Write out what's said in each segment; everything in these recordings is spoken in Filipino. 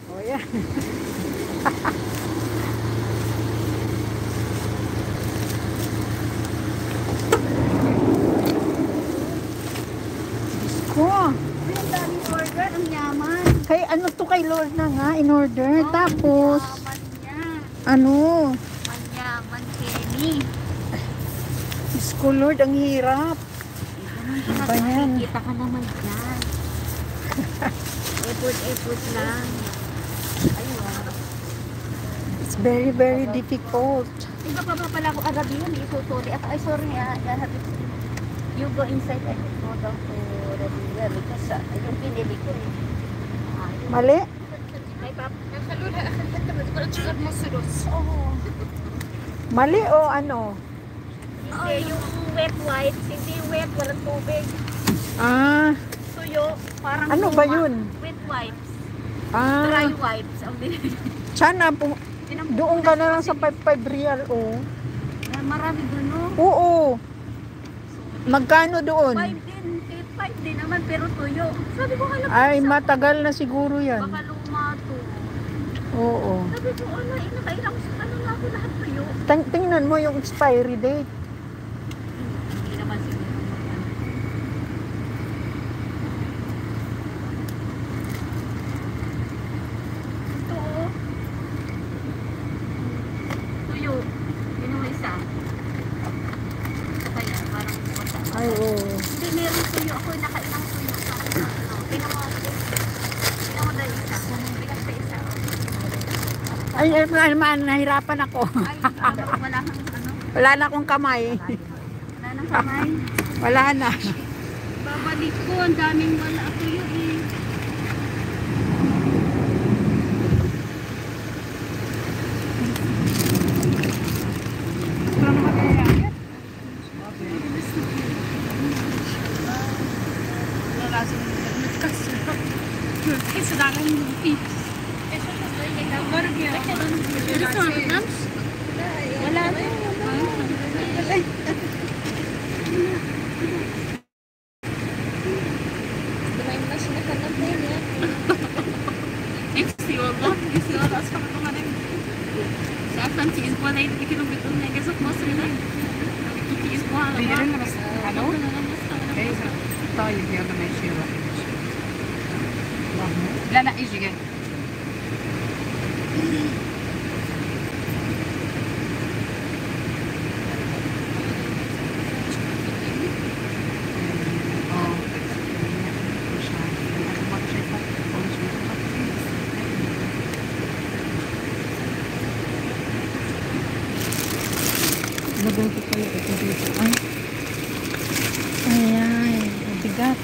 Oh, yeah. Ko. Ang daming order, ang yaman. Kay ano to kay Lord na nga in order. Oh, Tapos yaman niya. ano? Manyaman, Kenny. Diyos ko Lord, ang hirap. Ba yan? Kita ka naman dyan. Effort lang. Ayun. It's very, very difficult. Iba pa pala ako Arabian. Sorry. Ay, sorry. You go inside and go down to Arabian. Because yung pinili ko eh. Mali? Mali o ano? Hindi, yung wet wipes. Hindi wet, walang tubig. Ah, Tuyo, parang ano ba yun? Wet wipes. Ah, Dry wipes. Ang binili. sana doon ka na lang sa 5 real oh. Marami doon, no? Oo. Magkano doon? 5 din. 5 din naman, pero tuyo. Sabi ko, alam Ay, matagal na siguro yan. baka luma to. Oo. Sabi ko, nakailang ano na ako lahat tuyo. Tingnan mo yung expiry date. Hindi naman siguro. Ito, oh. Tuyo. Yun yung isa. Kaya, parang wala. Ay, oo. Hindi, meron tuyo. Ako nakailang tuyo. Tingnan mo ako. Tingnan mo dahil isa. Bigas sa isa. Ay, naman, nahirapan ako. Ay, wala kang ano. Wala na akong kamay. Wala nang kamay. Wala na. Babalik ko. Ang daming wala tuyo eh. Wala na. لا لا اجي جاي Lagay ko pala ito dito. Ay. Ayan. Mabigat.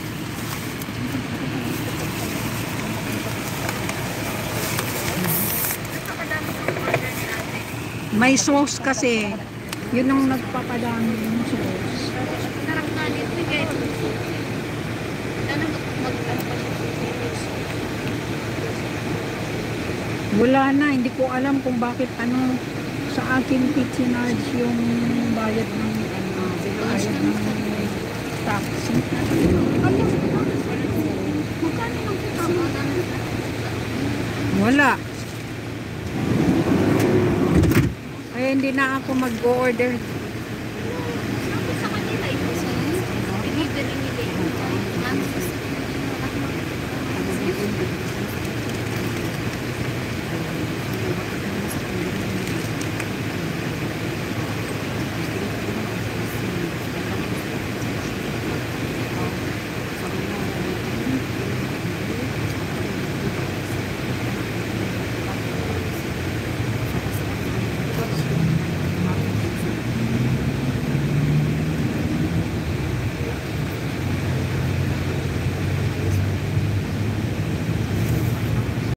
May sauce kasi. Yun ang nagpapadami yung sauce. Sarap na dito eh. Wala na. Hindi ko alam kung bakit ano sa akin kitchenage yung bayad ng bayad ng taxi. Wala. Ay, hindi na ako mag-order.